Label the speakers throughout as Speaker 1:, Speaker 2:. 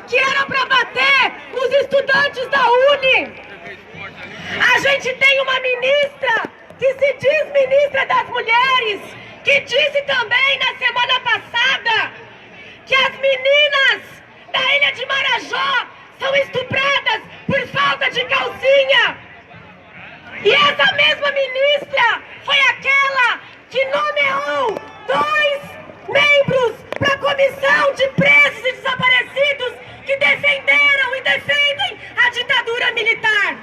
Speaker 1: que era para bater nos estudantes da Uni. A gente tem uma ministra que se diz ministra das mulheres, que disse também na semana passada que as meninas da Ilha de Marajó são estupradas por falta de calcinha. E essa mesma ministra foi aquela que nomeou 2 membros para a comissão de presos e desaparecidos que defenderam e defendem a ditadura militar.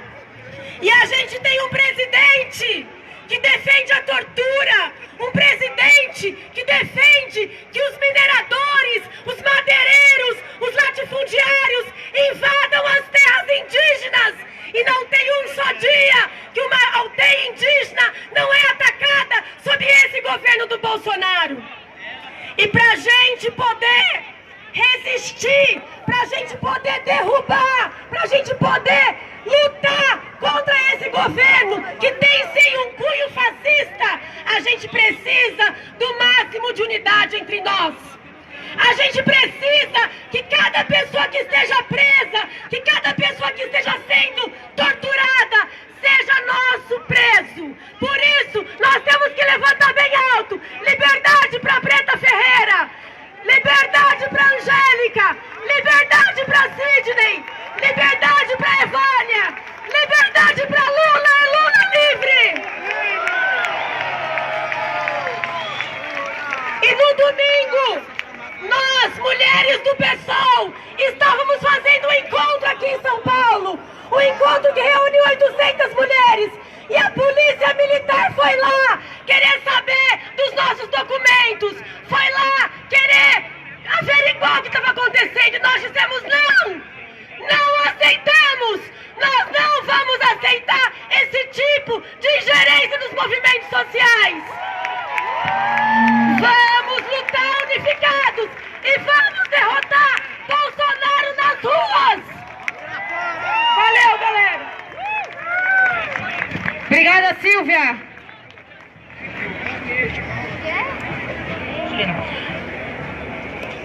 Speaker 1: E a gente tem um presidente que defende a tortura, um presidente que defende que os mineradores, os madeireiros, os latifundiários invadam as terras indígenas. E não tem um só dia que uma aldeia indígena não é atacada sob esse governo do Bolsonaro. E pra gente poder resistir, pra gente poder derrubar, pra gente poder lutar contra esse governo que tem sim um cunho fascista, a gente precisa do máximo de unidade entre nós. A gente precisa que cada pessoa que esteja presa, que cada pessoa que esteja sendo torturada, seja nosso preso. Por isso, nós temos que levantar bem alto: liberdade para Preta Ferreira, liberdade para Angélica, liberdade para Sidney, liberdade para Evânia, liberdade para Lula, é Lula livre! E no domingo, nós, mulheres do PSOL, estávamos fazendo um encontro aqui em São Paulo, um encontro que reuniu 800 mulheres, e a polícia militar foi lá querer saber dos nossos documentos, foi lá querer averiguar o que estava acontecendo, e nós dissemos não, não aceitamos, nós não vamos aceitar esse tipo de ingerência nos movimentos sociais. Vamos lutar unificados e vamos derrotar Bolsonaro nas ruas! Valeu, galera!
Speaker 2: Obrigada, Silvia!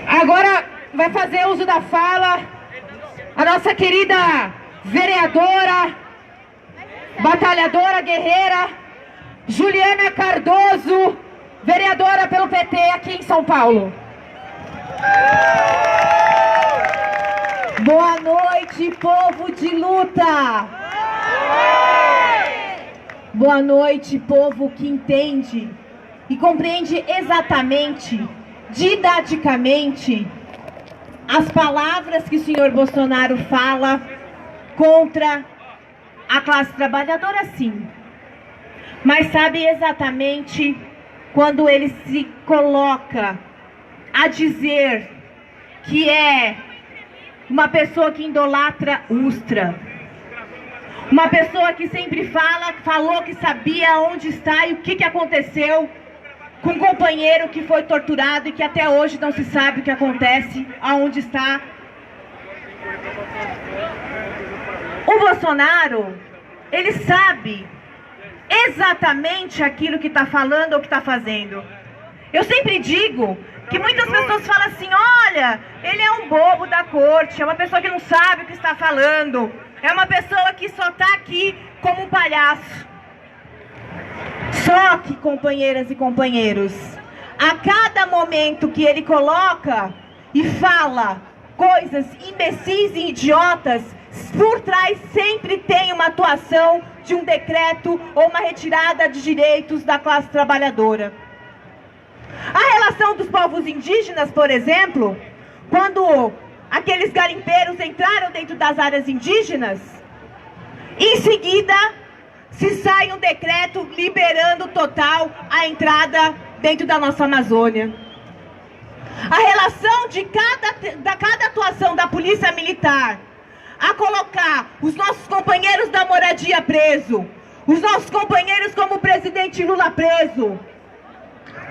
Speaker 2: Agora vai fazer uso da fala a nossa querida vereadora, batalhadora, guerreira, Juliana Cardoso, vereadora pelo PT aqui em São Paulo.
Speaker 3: Boa noite, povo de luta! Boa noite, povo que entende e compreende exatamente, didaticamente, as palavras que o senhor Bolsonaro fala contra a classe trabalhadora, sim. Mas sabe exatamente quando ele se coloca a dizer que é uma pessoa que idolatra Ustra, uma pessoa que sempre falou que sabia onde está e o que aconteceu com um companheiro que foi torturado e que até hoje não se sabe o que acontece, aonde está. O Bolsonaro, ele sabe exatamente aquilo que está falando ou que está fazendo. Eu sempre digo que muitas pessoas falam assim: olha, ele é um bobo da corte, é uma pessoa que não sabe o que está falando, é uma pessoa que só está aqui como um palhaço. Só que, companheiras e companheiros, a cada momento que ele coloca e fala coisas imbecis e idiotas, por trás sempre tem uma atuação de um decreto ou uma retirada de direitos da classe trabalhadora. A relação dos povos indígenas, por exemplo, quando aqueles garimpeiros entraram dentro das áreas indígenas, em seguida se sai um decreto liberando total a entrada dentro da nossa Amazônia. A relação de cada atuação da polícia militar a colocar os nossos companheiros da moradia preso, os nossos companheiros como o presidente Lula preso,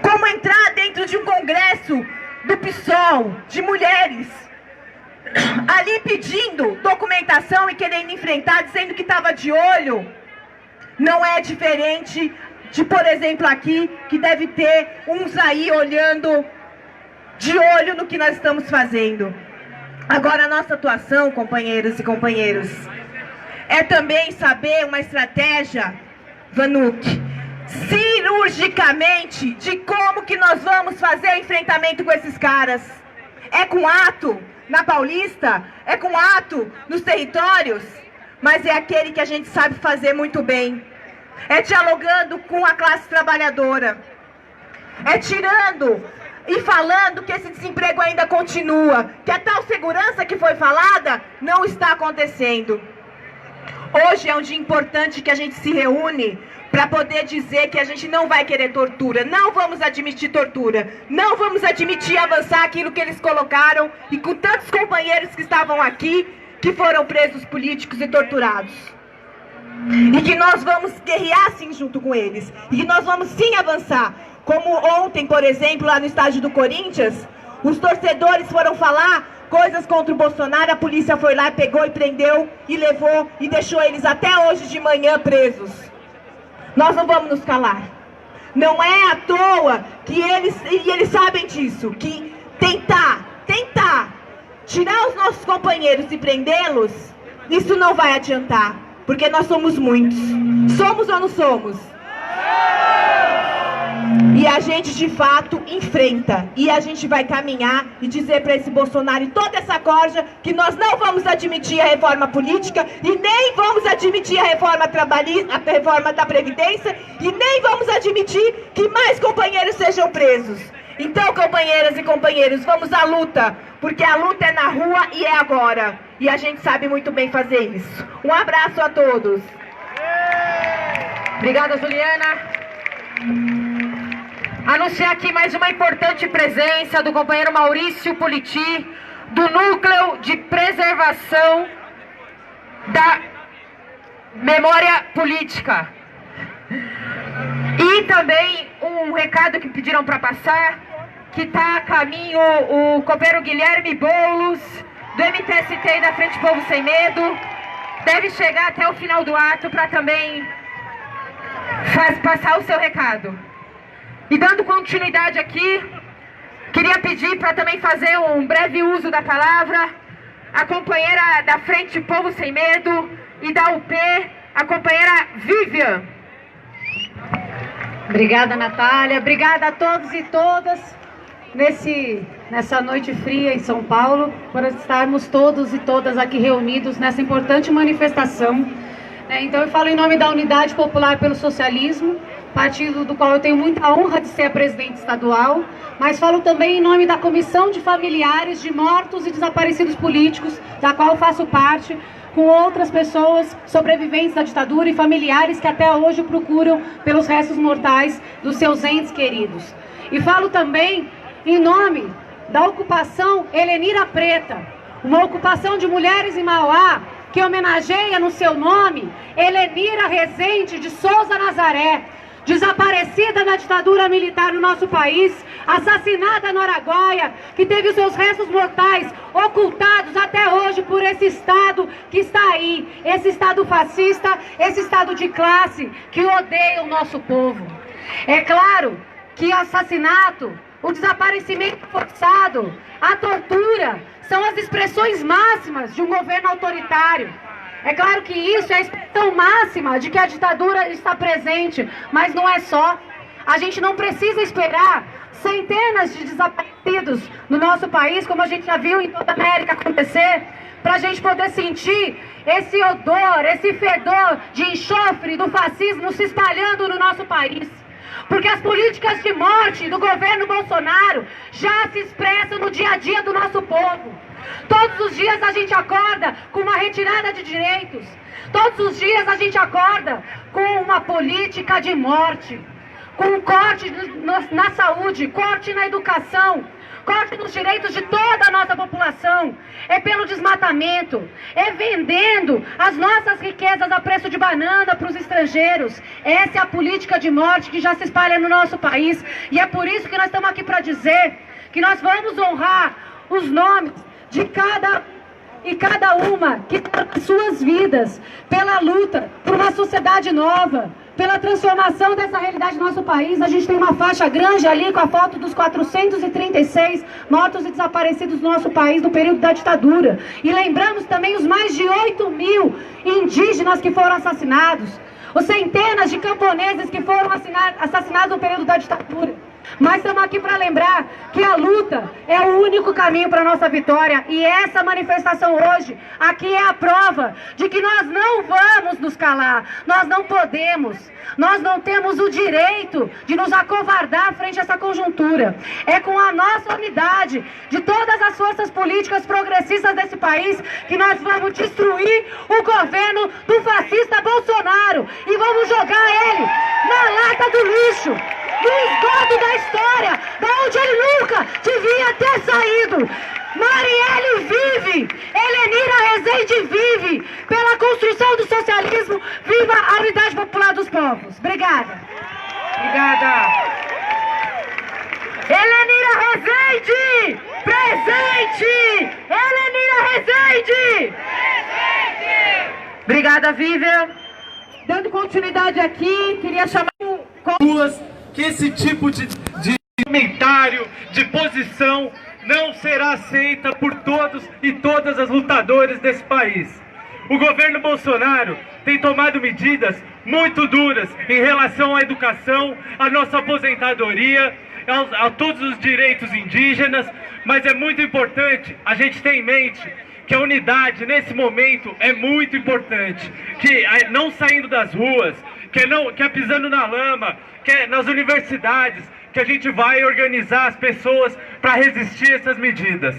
Speaker 3: como entrar dentro de um congresso do PSOL, de mulheres, ali pedindo documentação e querendo enfrentar, dizendo que estava de olho, não é diferente de, por exemplo, aqui, que deve ter uns aí olhando de olho no que nós estamos fazendo. Agora, a nossa atuação, companheiros e companheiras, é também saber uma estratégia, Vanuc, cirurgicamente, de como que nós vamos fazer o enfrentamento com esses caras. É com ato na Paulista, é com ato nos territórios, mas é aquele que a gente sabe fazer muito bem. É dialogando com a classe trabalhadora. É tirando e falando que esse desemprego ainda continua, que a tal segurança que foi falada não está acontecendo. Hoje é um dia importante que a gente se reúne para poder dizer que a gente não vai querer tortura, não vamos admitir tortura, não vamos admitir avançar aquilo que eles colocaram e com tantos companheiros que estavam aqui, que foram presos políticos e torturados. E que nós vamos guerrear sim junto com eles, e que nós vamos sim avançar. Como ontem, por exemplo, lá no estádio do Corinthians, os torcedores foram falar coisas contra o Bolsonaro, a polícia foi lá, pegou e prendeu e levou e deixou eles até hoje de manhã presos. Nós não vamos nos calar. Não é à toa que eles sabem disso, que tentar tirar os nossos companheiros e prendê-los, isso não vai adiantar, porque nós somos muitos. Somos ou não somos? E a gente de fato enfrenta, e a gente vai caminhar e dizer para esse Bolsonaro e toda essa corja que nós não vamos admitir a reforma política e nem vamos admitir a reforma trabalhista, a reforma da Previdência, e nem vamos admitir que mais companheiros sejam presos. Então, companheiras e companheiros, vamos à luta, porque a luta é na rua e é agora, e a gente sabe muito bem fazer isso. Um abraço a todos.
Speaker 2: Obrigada, Juliana. Anunciar aqui mais uma importante presença do companheiro Maurício Politi, do Núcleo de Preservação da Memória Política. E também um recado que pediram para passar, que está a caminho o companheiro Guilherme Boulos, do MTST e da Frente Povo Sem Medo. Deve chegar até o final do ato para também passar o seu recado. E dando continuidade aqui, queria pedir para também fazer um breve uso da palavra a companheira da Frente Povo Sem Medo e da UP, a companheira Vivian.
Speaker 4: Obrigada, Natália. Obrigada a todos e todas nessa noite fria em São Paulo, por estarmos todos e todas aqui reunidos nessa importante manifestação. Então eu falo em nome da Unidade Popular pelo Socialismo, partido do qual eu tenho muita honra de ser a presidente estadual, mas falo também em nome da Comissão de Familiares de Mortos e Desaparecidos Políticos, da qual faço parte, com outras pessoas sobreviventes da ditadura e familiares que até hoje procuram pelos restos mortais dos seus entes queridos. E falo também em nome da ocupação Helenira Preta, uma ocupação de mulheres em Mauá, que homenageia no seu nome Helenira Rezende de Souza Nazaré, desaparecida na ditadura militar no nosso país, assassinada no Araguaia, que teve os seus restos mortais ocultados até hoje por esse Estado que está aí, esse Estado fascista, esse Estado de classe que odeia o nosso povo. É claro que o assassinato, o desaparecimento forçado, a tortura, são as expressões máximas de um governo autoritário. É claro que isso é a expressão máxima de que a ditadura está presente, mas não é só. A gente não precisa esperar centenas de desaparecidos no nosso país, como a gente já viu em toda a América acontecer, para a gente poder sentir esse odor, esse fedor de enxofre do fascismo se espalhando no nosso país. Porque as políticas de morte do governo Bolsonaro já se expressam no dia a dia do nosso povo. Todos os dias a gente acorda com uma retirada de direitos. Todos os dias a gente acorda com uma política de morte, com um corte na saúde, corte na educação, corte nos direitos de toda a nossa população. É pelo desmatamento, é vendendo as nossas riquezas a preço de banana para os estrangeiros. Essa é a política de morte que já se espalha no nosso país. E é por isso que nós estamos aqui para dizer que nós vamos honrar os nomes de cada uma que está nas suas vidas, pela luta por uma sociedade nova, pela transformação dessa realidade do nosso país. A gente tem uma faixa grande ali com a foto dos 436 mortos e desaparecidos no nosso país no período da ditadura. E lembramos também os mais de 8.000 indígenas que foram assassinados, os centenas de camponeses que foram assassinados no período da ditadura. Mas estamos aqui para lembrar que a luta é o único caminho para a nossa vitória. E essa manifestação hoje, aqui é a prova de que nós não vamos nos calar. Nós não podemos. Nós não temos o direito de nos acovardar frente a essa conjuntura. É com a nossa unidade, de todas as forças políticas progressistas desse país, que nós vamos destruir o governo do fascista Bolsonaro. E vamos jogar ele na lata do lixo, no esgoto da história, da onde ele nunca devia ter saído. Marielle vive, Helenira Rezende vive, pela construção do socialismo, viva a unidade popular dos povos. Obrigada.
Speaker 2: Obrigada. Helenira Rezende, presente! Helenira Rezende! Presente! Obrigada, Vivian. Dando continuidade aqui, queria chamar
Speaker 5: ruas que esse tipo de comentário, de posição, não será aceita por todos e todas as lutadoras desse país. O governo Bolsonaro tem tomado medidas muito duras em relação à educação, à nossa aposentadoria, a todos os direitos indígenas, mas é muito importante a gente ter em mente que a unidade nesse momento é muito importante, que não saindo das ruas, que é pisando na lama, que é nas universidades, que a gente vai organizar as pessoas para resistir a essas medidas.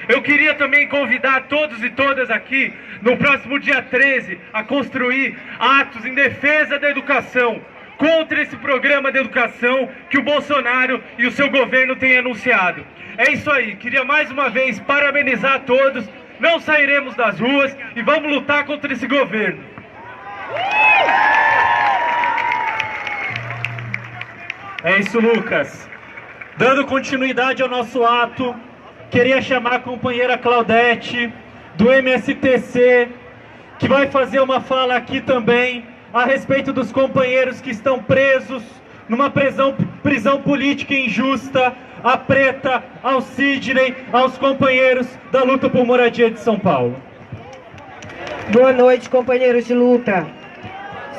Speaker 5: Eu queria também convidar todos e todas aqui, no próximo dia 13, a construir atos em defesa da educação, contra esse programa de educação que o Bolsonaro e o seu governo têm anunciado. É isso aí, queria mais uma vez parabenizar a todos, não sairemos das ruas e vamos lutar contra esse governo. É isso, Lucas. Dando continuidade ao nosso ato, queria chamar a companheira Claudete, do MSTC, que vai fazer uma fala aqui também a respeito dos companheiros que estão presos numa prisão política injusta, a Preta, ao Sidney, aos companheiros da luta por moradia de São Paulo.
Speaker 6: Boa noite, companheiros de luta.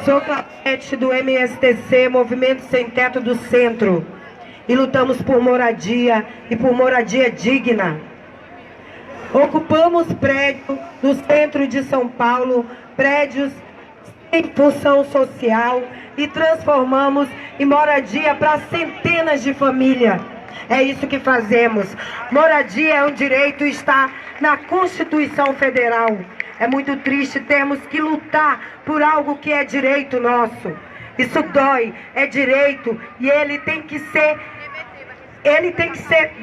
Speaker 6: Sou Claudete do MSTC, Movimento Sem Teto do Centro, e lutamos por moradia e por moradia digna. Ocupamos prédios no centro de São Paulo, prédios em função social, e transformamos em moradia para centenas de famílias. É isso que fazemos. Moradia é um direito, está na Constituição Federal. É muito triste termos que lutar por algo que é direito nosso. Isso dói, é direito, e ele tem que ser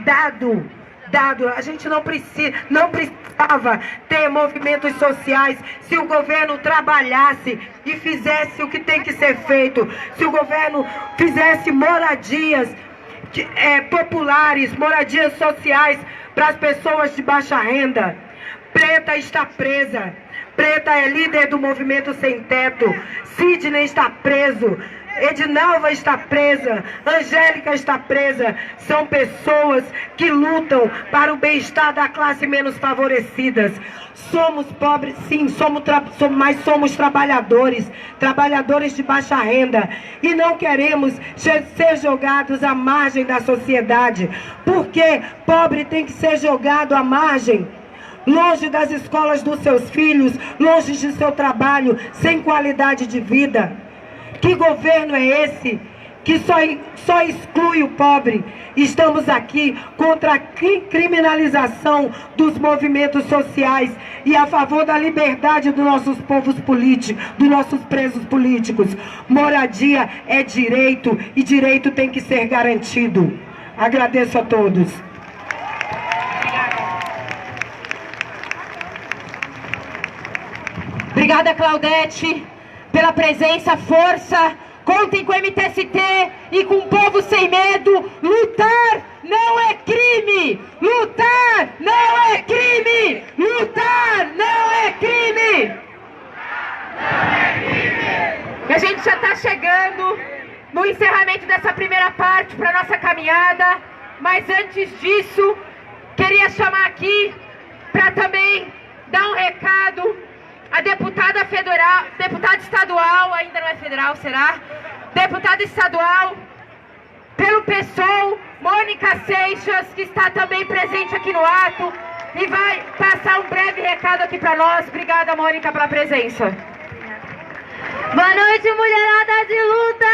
Speaker 6: dado. A gente não precisava ter movimentos sociais se o governo trabalhasse e fizesse o que tem que ser feito. Se o governo fizesse moradias populares, moradias sociais para as pessoas de baixa renda. Preta está presa. Preta é líder do Movimento Sem Teto. Sidney está preso. Edinalva está presa, Angélica está presa. São pessoas que lutam para o bem-estar da classe menos favorecidas. Somos pobres, sim, mas somos trabalhadores de baixa renda. E não queremos ser jogados à margem da sociedade. Porque pobre tem que ser jogado à margem, longe das escolas dos seus filhos, longe de seu trabalho, sem qualidade de vida. Que governo é esse que só exclui o pobre? Estamos aqui contra a criminalização dos movimentos sociais e a favor da liberdade dos nossos povos políticos, dos nossos presos políticos. Moradia é direito e direito tem que ser garantido. Agradeço a todos.
Speaker 2: Obrigada, Claudete, pela presença, força. Contem com o MTST e com o povo sem medo. Lutar não é crime! Lutar não é crime! Lutar não é crime! E a gente já está chegando. no encerramento dessa primeira parte para nossa caminhada, mas antes disso, queria chamar aqui para também dar um recado a deputada federal, deputada estadual, ainda não é federal, será? Deputada estadual pelo PSOL, Mônica Seixas, que está também presente aqui no ato e vai passar um breve recado aqui para nós. Obrigada, Mônica, pela presença.
Speaker 7: Boa noite, mulherada de luta!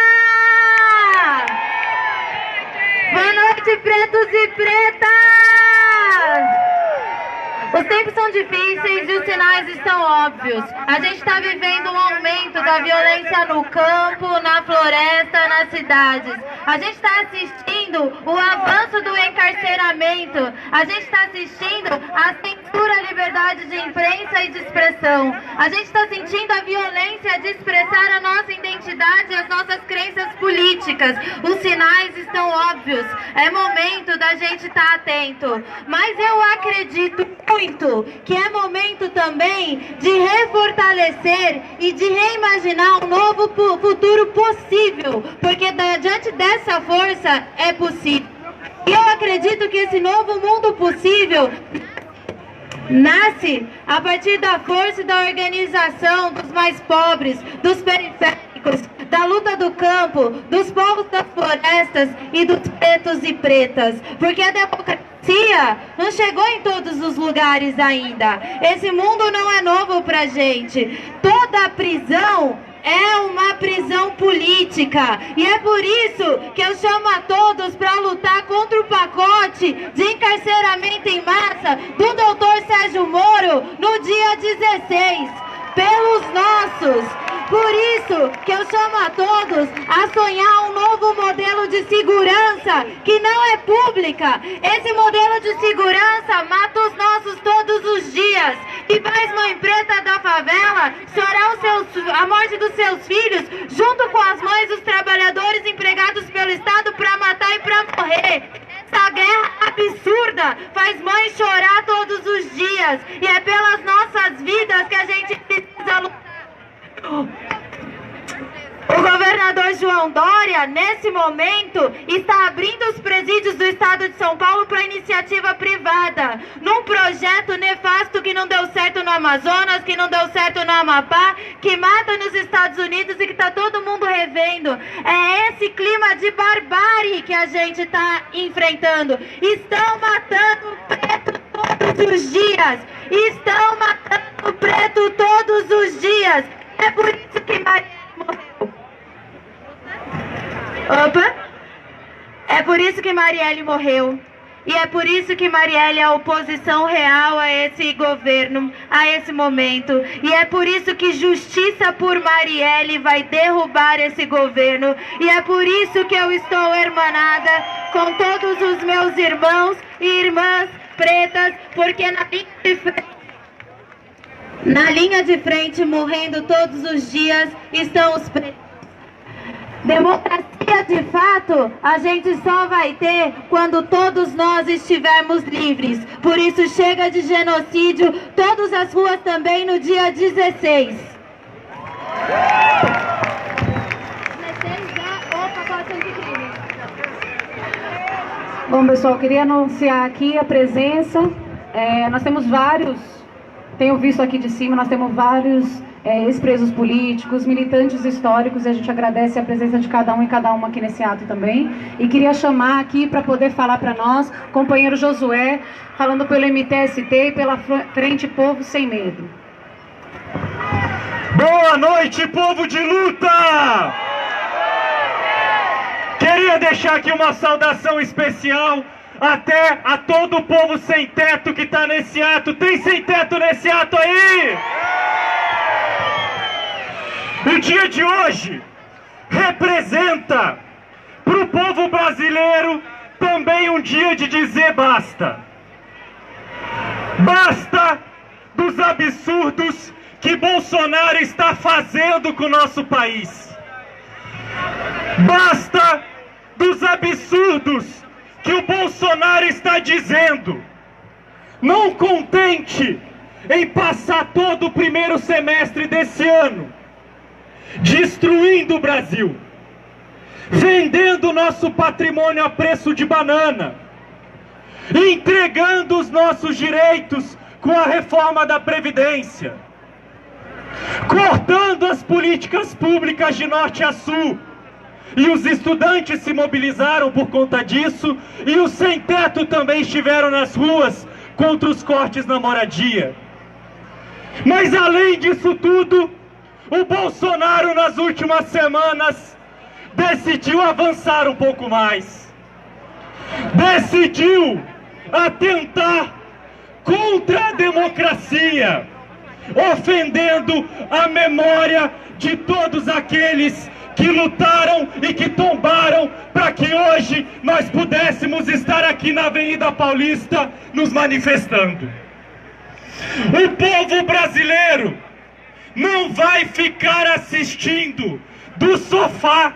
Speaker 7: Boa noite, pretos e pretas! Os tempos são difíceis e os sinais estão óbvios. A gente está vivendo um aumento da violência no campo, na floresta, nas cidades. A gente está assistindo o avanço do encarceramento. A gente está assistindo a censura à liberdade de imprensa e de expressão. A gente está sentindo a violência de expressar a nossa identidade e as nossas crenças políticas. Os sinais estão óbvios. É momento da gente estar atento. Mas eu acredito muito que é momento também de refortalecer e de reimaginar um novo futuro possível, porque diante dessa força é possível. E eu acredito que esse novo mundo possível nasce a partir da força e da organização dos mais pobres, dos periféricos, da luta do campo, dos povos das florestas e dos pretos e pretas, porque a democracia não chegou em todos os lugares ainda. Esse mundo não é novo pra gente. Toda prisão é uma prisão política. E é por isso que eu chamo a todos para lutar contra o pacote de encarceramento em massa do doutor Sérgio Moro no dia 16. Pelos nossos. Por isso que eu chamo a todos a sonhar um novo modelo de segurança que não é pública. Esse modelo de segurança mata os nossos todos os dias e faz mãe preta da favela chorar a morte dos seus filhos junto com as mães dos trabalhadores empregados pelo Estado para matar e para morrer. Essa guerra absurda faz mãe chorar todos os dias e é pelas nossas vidas que a gente precisa lutar. O governador João Dória, nesse momento, está abrindo os presídios do estado de São Paulo para iniciativa privada, num projeto nefasto que não deu certo no Amazonas, que não deu certo no Amapá, que mata nos Estados Unidos e que está todo mundo revendo. É esse clima de barbárie que a gente está enfrentando. Estão matando preto todos os dias. Estão matando preto todos os dias. É por isso que Marielle morreu. É por isso que Marielle morreu. E é por isso que Marielle é a oposição real a esse governo, a esse momento. E é por isso que justiça por Marielle vai derrubar esse governo. E é por isso que eu estou hermanada com todos os meus irmãos e irmãs pretas, porque na linha de frente, morrendo todos os dias, estão os pretos. Democracia de fato, a gente só vai ter quando todos nós estivermos livres. Por isso, chega de genocídio, todas as ruas também no dia 16.
Speaker 4: Bom, pessoal, queria anunciar aqui a presença. Nós temos vários, tenho visto aqui de cima, nós temos vários ex-presos políticos, militantes históricos, e a gente agradece a presença de cada um e cada uma aqui nesse ato também. E queria chamar aqui para poder falar para nós, companheiro Josué, falando pelo MTST e pela Frente Povo Sem Medo.
Speaker 5: Boa noite, povo de luta! Queria deixar aqui uma saudação especial até a todo o povo sem teto que está nesse ato. Tem sem teto nesse ato aí? O dia de hoje representa para o povo brasileiro também um dia de dizer basta. Basta dos absurdos que Bolsonaro está fazendo com o nosso país. Basta dos absurdos que o Bolsonaro está dizendo. Não contente em passar todo o primeiro semestre desse ano destruindo o Brasil, vendendo nosso patrimônio a preço de banana, entregando os nossos direitos com a reforma da Previdência, cortando as políticas públicas de norte a sul. E os estudantes se mobilizaram por conta disso, e os sem-teto também estiveram nas ruas contra os cortes na moradia. Mas além disso tudo, o Bolsonaro nas últimas semanas decidiu avançar um pouco mais. Decidiu atentar contra a democracia, ofendendo a memória de todos aqueles que lutaram e que tombaram para que hoje nós pudéssemos estar aqui na Avenida Paulista nos manifestando. O povo brasileiro não vai ficar assistindo do sofá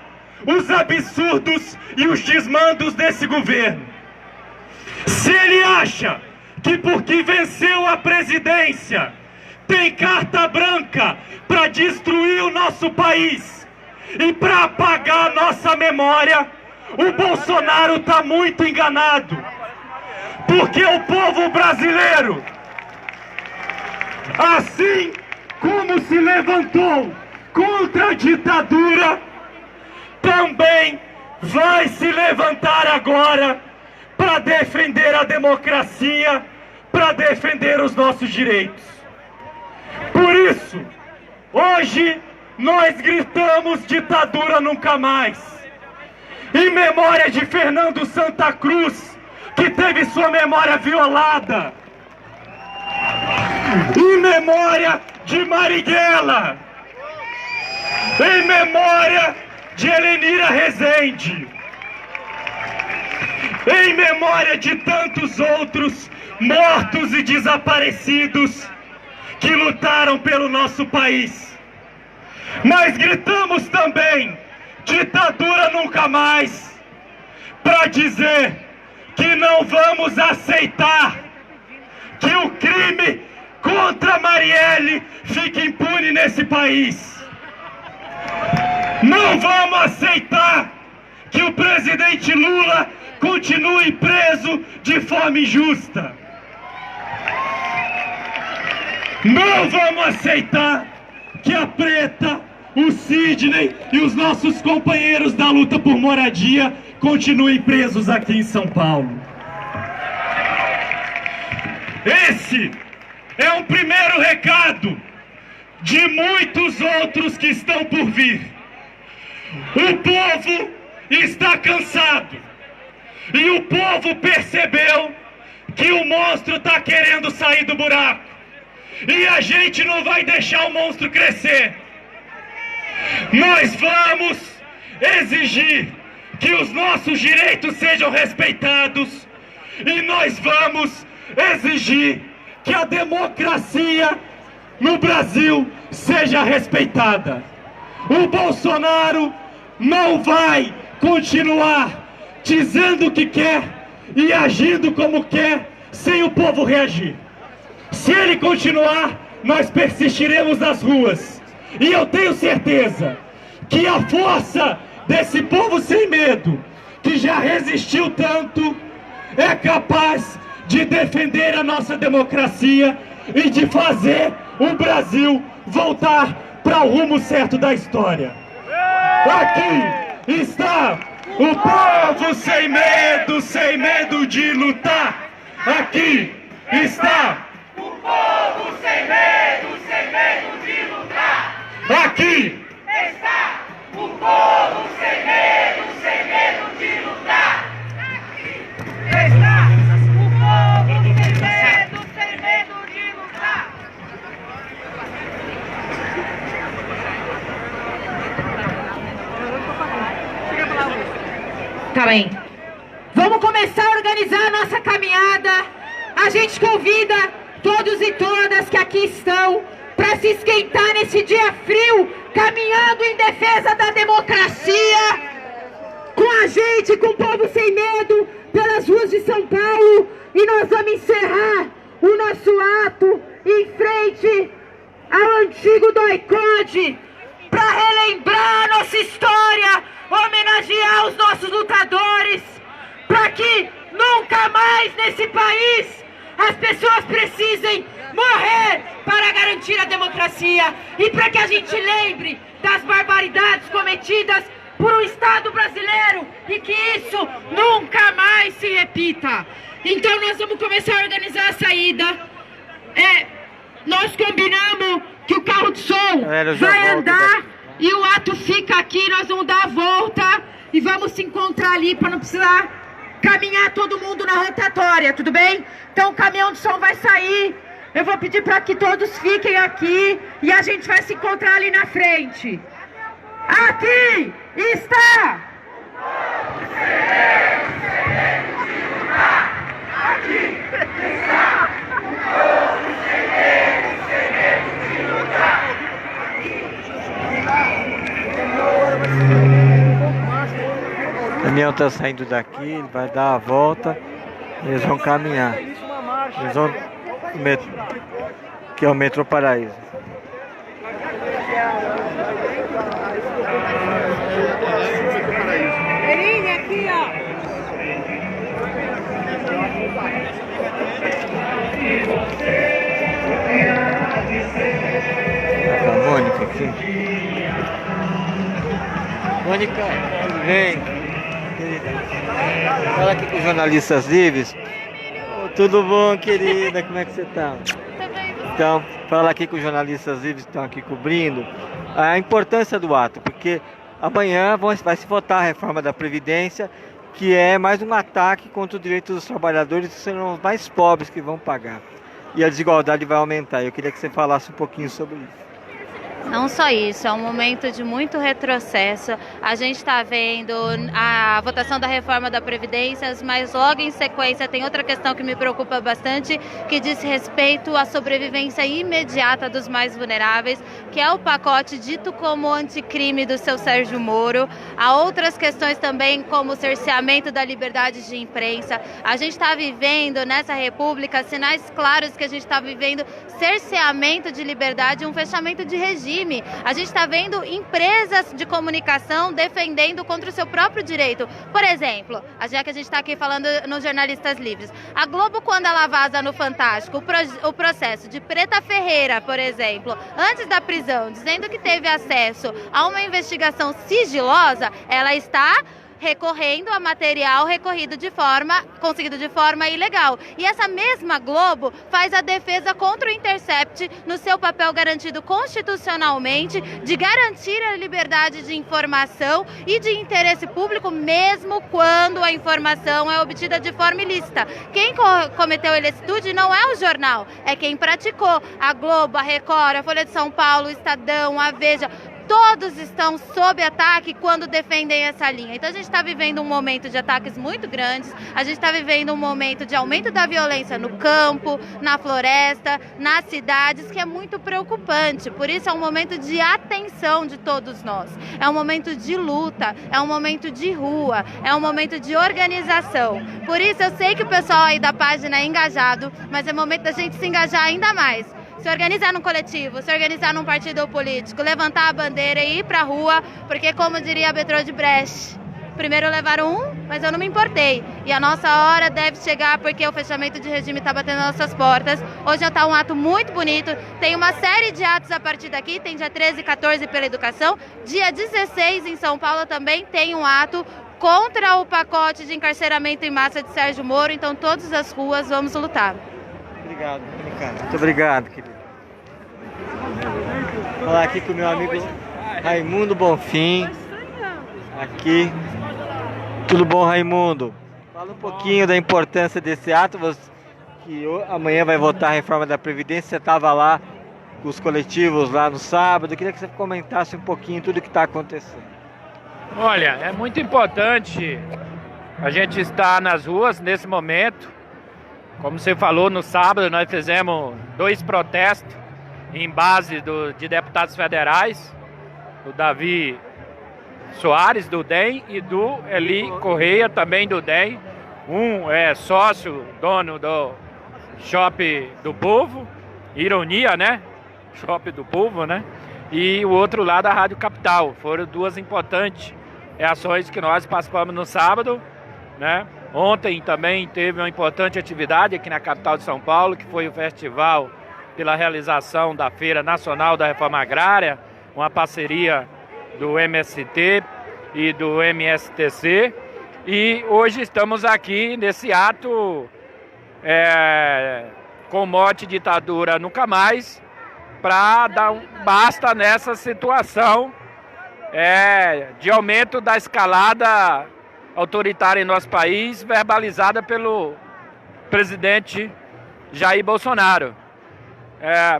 Speaker 5: os absurdos e os desmandos desse governo. Se ele acha que porque venceu a presidência tem carta branca para destruir o nosso país e para apagar a nossa memória, o Bolsonaro está muito enganado. Porque o povo brasileiro, assim como se levantou contra a ditadura, também vai se levantar agora para defender a democracia, para defender os nossos direitos. Por isso, hoje nós gritamos ditadura nunca mais, em memória de Fernando Santa Cruz, que teve sua memória violada, em memória de Marighella, em memória de Helenira Rezende, em memória de tantos outros mortos e desaparecidos que lutaram pelo nosso país. Mas gritamos também ditadura nunca mais, para dizer que não vamos aceitar que o crime contra Marielle fique impune nesse país. Não vamos aceitar que o presidente Lula continue preso de forma injusta. Não vamos aceitar que a Preta, o Sidney e os nossos companheiros da luta por moradia continuem presos aqui em São Paulo. Esse é um primeiro recado de muitos outros que estão por vir. O povo está cansado e o povo percebeu que o monstro está querendo sair do buraco. E a gente não vai deixar o monstro crescer. Nós vamos exigir que os nossos direitos sejam respeitados e nós vamos exigir que a democracia no Brasil seja respeitada. O Bolsonaro não vai continuar dizendo o que quer e agindo como quer sem o povo reagir. Se ele continuar, nós persistiremos nas ruas. E eu tenho certeza que a força desse povo sem medo, que já resistiu tanto, é capaz de defender a nossa democracia e de fazer o Brasil voltar para o rumo certo da história. Aqui está o povo sem medo de lutar. Aqui está o povo sem medo de lutar. Aqui está o povo sem medo de lutar. Aqui está o povo sem medo de lutar.
Speaker 2: Tá bem. Vamos começar a organizar a nossa caminhada. A gente convida todos e todas que aqui estão para se esquentar nesse dia frio, caminhando em defesa da democracia, com a gente, com o povo sem medo, pelas ruas de São Paulo. E nós vamos encerrar o nosso ato em frente ao antigo doicode, para relembrar a nossa história, homenagear os nossos lutadores, para que nunca mais nesse país as pessoas precisem morrer para garantir a democracia e para que a gente lembre das barbaridades cometidas por um Estado brasileiro e que isso nunca mais se repita. Então nós vamos começar a organizar a saída. Nós combinamos que o carro de som vai andar e o ato fica aqui, nós vamos dar a volta e vamos se encontrar ali para não precisar caminhar todo mundo na rotatória, tudo bem? Então o caminhão de som vai sair, eu vou pedir para que todos fiquem aqui e a gente vai se encontrar ali na frente. Aqui está!
Speaker 8: O caminhão está saindo daqui, ele vai dar a volta e eles vão caminhar. Eles vão o metrô, que é o metrô Paraíso.
Speaker 1: Aqui, ó.
Speaker 8: Tá com a Mônica aqui. Mônica, tudo bem? Fala aqui com os jornalistas livres. Oh, tudo bom, querida? Como é que você tá? Então, fala aqui com os jornalistas livres que estão aqui cobrindo a importância do ato, porque amanhã vai se votar a reforma da Previdência, que é mais um ataque contra os direitos dos trabalhadores, que serão os mais pobres que vão pagar. E a desigualdade vai aumentar. Eu queria que você falasse um pouquinho sobre isso.
Speaker 9: Não só isso, é um momento de muito retrocesso. A gente está vendo a votação da reforma da Previdência, mas logo em sequência tem outra questão que me preocupa bastante, que diz respeito à sobrevivência imediata dos mais vulneráveis, que é o pacote dito como anticrime do seu Sérgio Moro. Há outras questões também, como o cerceamento da liberdade de imprensa. A gente está vivendo nessa república sinais claros que a gente está vivendo cerceamento de liberdade e um fechamento de regime. A gente está vendo empresas de comunicação defendendo contra o seu próprio direito. Por exemplo, já que a gente está aqui falando nos jornalistas livres, a Globo, quando ela vaza no Fantástico o processo de Preta Ferreira, por exemplo, antes da prisão, dizendo que teve acesso a uma investigação sigilosa, ela está recorrendo a material conseguido de forma ilegal. E essa mesma Globo faz a defesa contra o Intercept no seu papel garantido constitucionalmente de garantir a liberdade de informação e de interesse público, mesmo quando a informação é obtida de forma ilícita. Quem cometeu ilicitude não é o jornal, é quem praticou. A Globo, a Record, a Folha de São Paulo, o Estadão, a Veja, todos estão sob ataque quando defendem essa linha. Então a gente está vivendo um momento de ataques muito grandes, a gente está vivendo um momento de aumento da violência no campo, na floresta, nas cidades, que é muito preocupante. Por isso é um momento de atenção de todos nós. É um momento de luta, é um momento de rua, é um momento de organização. Por isso eu sei que o pessoal aí da página é engajado, mas é momento da gente se engajar ainda mais. Se organizar num coletivo, se organizar num partido político, levantar a bandeira e ir pra rua, porque como diria Bertold Brecht, primeiro levaram mas eu não me importei. E a nossa hora deve chegar porque o fechamento de regime está batendo nas nossas portas. Hoje está um ato muito bonito, tem uma série de atos a partir daqui, tem dia 13 e 14 pela educação, dia 16 em São Paulo também tem um ato contra o pacote de encarceramento em massa de Sérgio Moro, então todas as ruas vamos lutar.
Speaker 8: Obrigado, Mônica. Muito obrigado, querido. Vou falar aqui com o meu amigo Raimundo Bonfim. Aqui. Tudo bom, Raimundo? Fala um pouquinho da importância desse ato, que amanhã vai votar a reforma da Previdência. Você estava lá com os coletivos lá no sábado. Eu queria que você comentasse um pouquinho tudo o que está acontecendo.
Speaker 10: Olha, é muito importante a gente estar nas ruas nesse momento. Como você falou, no sábado nós fizemos 2 protestos em base de deputados federais, do Davi Soares, do DEM, e do Eli Correia, também do DEM. Um é sócio, dono do Shopping do Povo, ironia, né? Shopping do Povo, né? E o outro lá da Rádio Capital. Foram 2 importantes ações que nós participamos no sábado, né? Ontem também teve uma importante atividade aqui na capital de São Paulo, que foi o festival pela realização da Feira Nacional da Reforma Agrária, uma parceria do MST e do MSTC. E hoje estamos aqui nesse ato com o mote ditadura nunca mais, para dar um basta nessa situação de aumento da escalada autoritária em nosso país, verbalizada pelo presidente Jair Bolsonaro.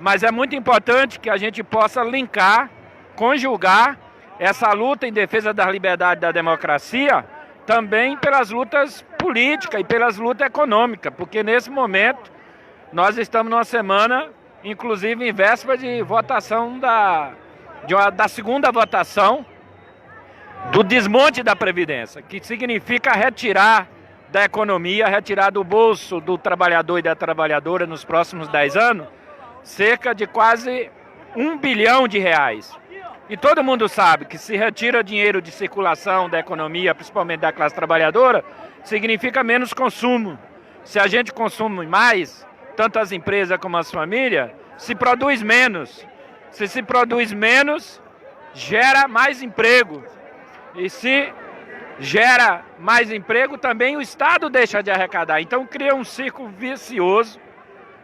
Speaker 10: Mas é muito importante que a gente possa linkar, conjugar essa luta em defesa da liberdade e da democracia também pelas lutas políticas e pelas lutas econômicas, porque nesse momento nós estamos numa semana, inclusive em véspera de votação da segunda votação do desmonte da Previdência, que significa retirar da economia, retirar do bolso do trabalhador e da trabalhadora nos próximos 10 anos, cerca de quase R$1 bilhão. E todo mundo sabe que se retira dinheiro de circulação da economia, principalmente da classe trabalhadora, significa menos consumo. Se a gente consome mais, tanto as empresas como as famílias, se produz menos. Se produz menos, gera mais emprego. E se gera mais emprego, também o Estado deixa de arrecadar. Então cria um círculo vicioso,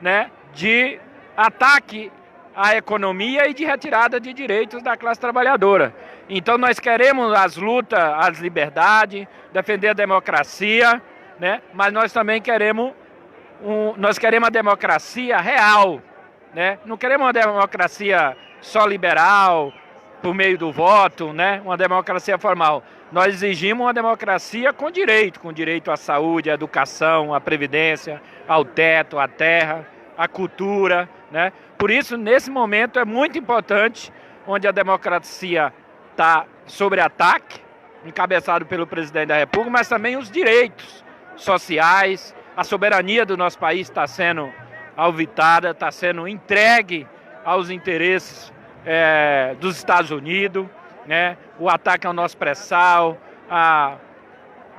Speaker 10: né, de ataque à economia e de retirada de direitos da classe trabalhadora. Então nós queremos as lutas, as liberdades, defender a democracia, né, mas nós também queremos a democracia real, né? Não queremos uma democracia só liberal, por meio do voto, né? Uma democracia formal. Nós exigimos uma democracia com direito à saúde, à educação, à previdência, ao teto, à terra, à cultura, né? Por isso, nesse momento, é muito importante, onde a democracia está sob ataque, encabeçado pelo presidente da República, mas também os direitos sociais, a soberania do nosso país está sendo alvitada, está sendo entregue aos interesses dos Estados Unidos, né? O ataque ao nosso pré-sal, a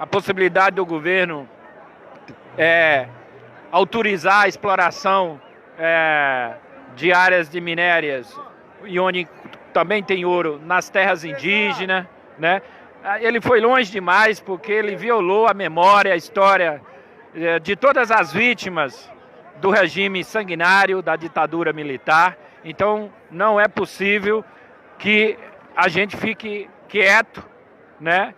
Speaker 10: possibilidade do governo autorizar a exploração de áreas de minérias e onde também tem ouro nas terras indígenas, né? Ele foi longe demais porque ele violou a memória, a história de todas as vítimas do regime sanguinário da ditadura militar. Então não é possível que a gente fique quieto, né,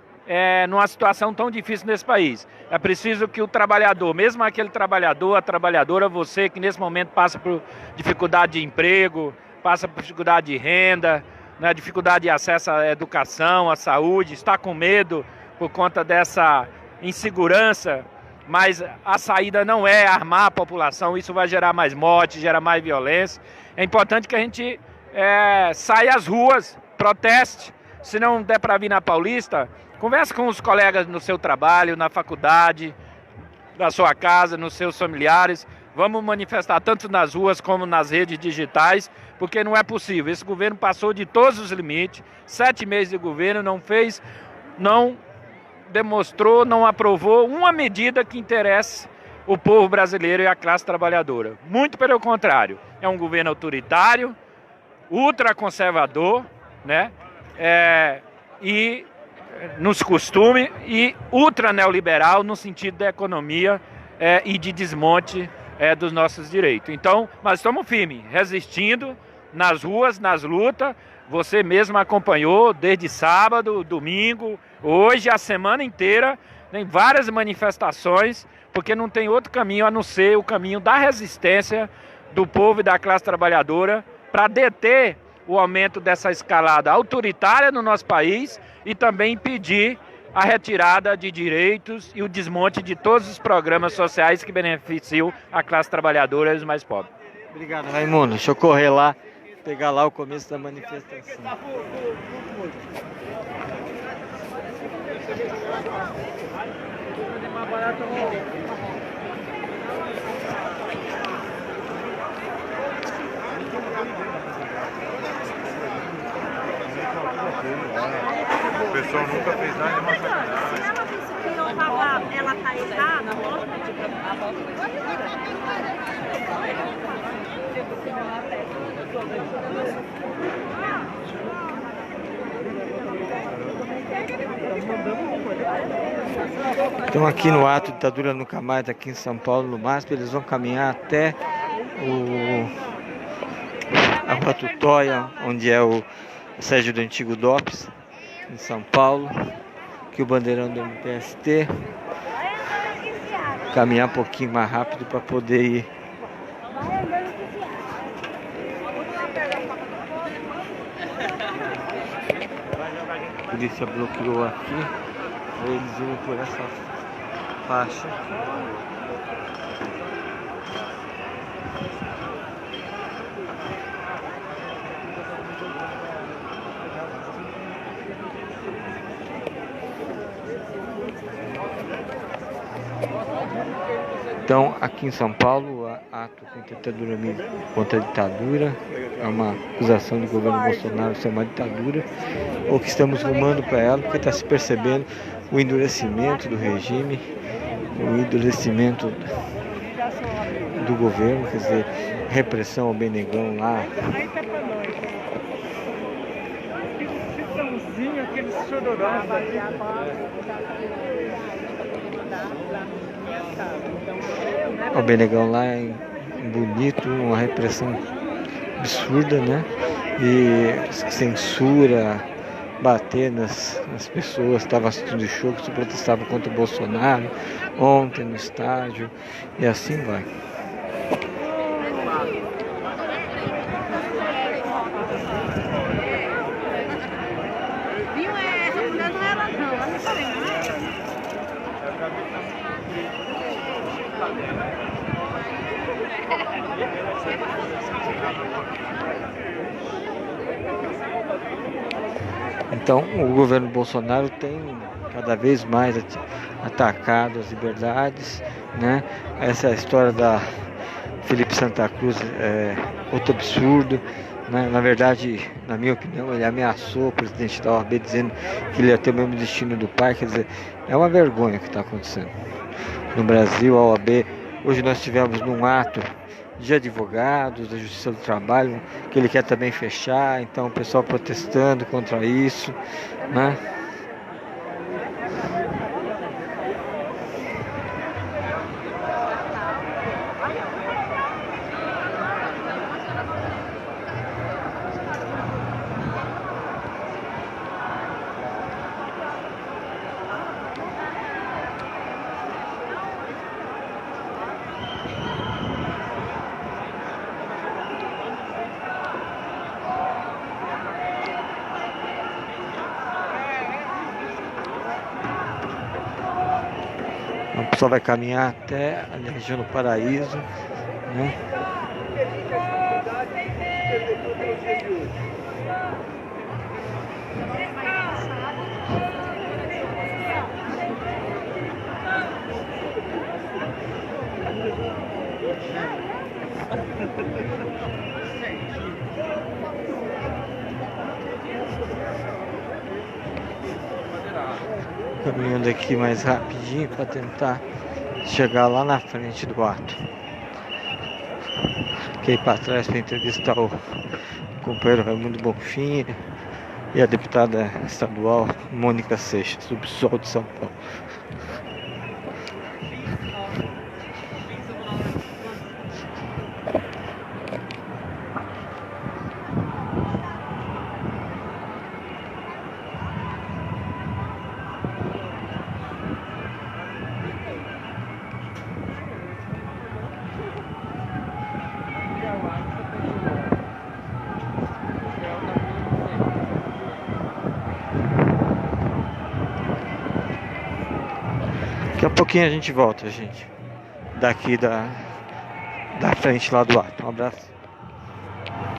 Speaker 10: numa situação tão difícil nesse país. É preciso que o trabalhador, mesmo aquele trabalhador, a trabalhadora, você que nesse momento passa por dificuldade de emprego, passa por dificuldade de renda, né, dificuldade de acesso à educação, à saúde, está com medo por conta dessa insegurança, mas a saída não é armar a população, isso vai gerar mais morte, gera mais violência. É importante que a gente saia às ruas, proteste. Se não der para vir na Paulista, converse com os colegas no seu trabalho, na faculdade, na sua casa, nos seus familiares. Vamos manifestar tanto nas ruas como nas redes digitais, porque não é possível. Esse governo passou de todos os limites, 7 meses de governo, não demonstrou, não aprovou uma medida que interesse o povo brasileiro e a classe trabalhadora. Muito pelo contrário, é um governo autoritário, ultraconservador, né? E nos costumes, e ultra neoliberal no sentido da economia e de desmonte dos nossos direitos. Então, nós estamos firmes, resistindo nas ruas, nas lutas. Você mesmo acompanhou desde sábado, domingo, hoje, a semana inteira, tem várias manifestações, porque não tem outro caminho a não ser o caminho da resistência do povo e da classe trabalhadora para deter o aumento dessa escalada autoritária no nosso país e também impedir a retirada de direitos e o desmonte de todos os programas sociais que beneficiam a classe trabalhadora e os mais pobres.
Speaker 8: Obrigado, Raimundo. Deixa eu correr lá, pegar lá o começo da manifestação.
Speaker 11: pessoal nunca fez nada de uma sacanagem.
Speaker 1: Ela tá errada,
Speaker 8: Então aqui no ato Ditadura Nunca Mais, aqui em São Paulo, no MASP, eles vão caminhar até a Rua Tutóia, onde é a sede do antigo DOPS, em São Paulo, aqui o bandeirão do MTST, caminhar um pouquinho mais rápido para poder ir. A polícia bloqueou aqui, para eles irem por essa faixa. Então, aqui em São Paulo, ato contra a ditadura, é uma acusação do governo Bolsonaro ser uma ditadura, ou que estamos rumando para ela, porque está se percebendo o endurecimento do regime, o endurecimento do governo, quer dizer, repressão ao Benegão lá. O Benegão lá é bonito, uma repressão absurda, né? E censura, bater nas pessoas, estavam assistindo o show, que se protestavam contra o Bolsonaro, ontem no estádio, e assim vai. Então, o governo Bolsonaro tem cada vez mais atacado as liberdades, né? Essa história da Felipe Santa Cruz é outro absurdo, né? Na verdade, na minha opinião, ele ameaçou o presidente da OAB dizendo que ele ia ter o mesmo destino do pai. Quer dizer, é uma vergonha o que está acontecendo no Brasil. A OAB, hoje nós tivemos num ato de advogados, da Justiça do Trabalho, que ele quer também fechar, então o pessoal protestando contra isso, né? O pessoal vai caminhar até a região do Paraíso, né? Caminhando aqui mais rapidinho para tentar chegar lá na frente do ato. Fiquei para trás para entrevistar o companheiro Raimundo Bonfim e a deputada estadual Mônica Seixas, do PSOL de São Paulo. Daqui a pouquinho a gente volta, gente. Daqui da frente lá do ato. Um abraço.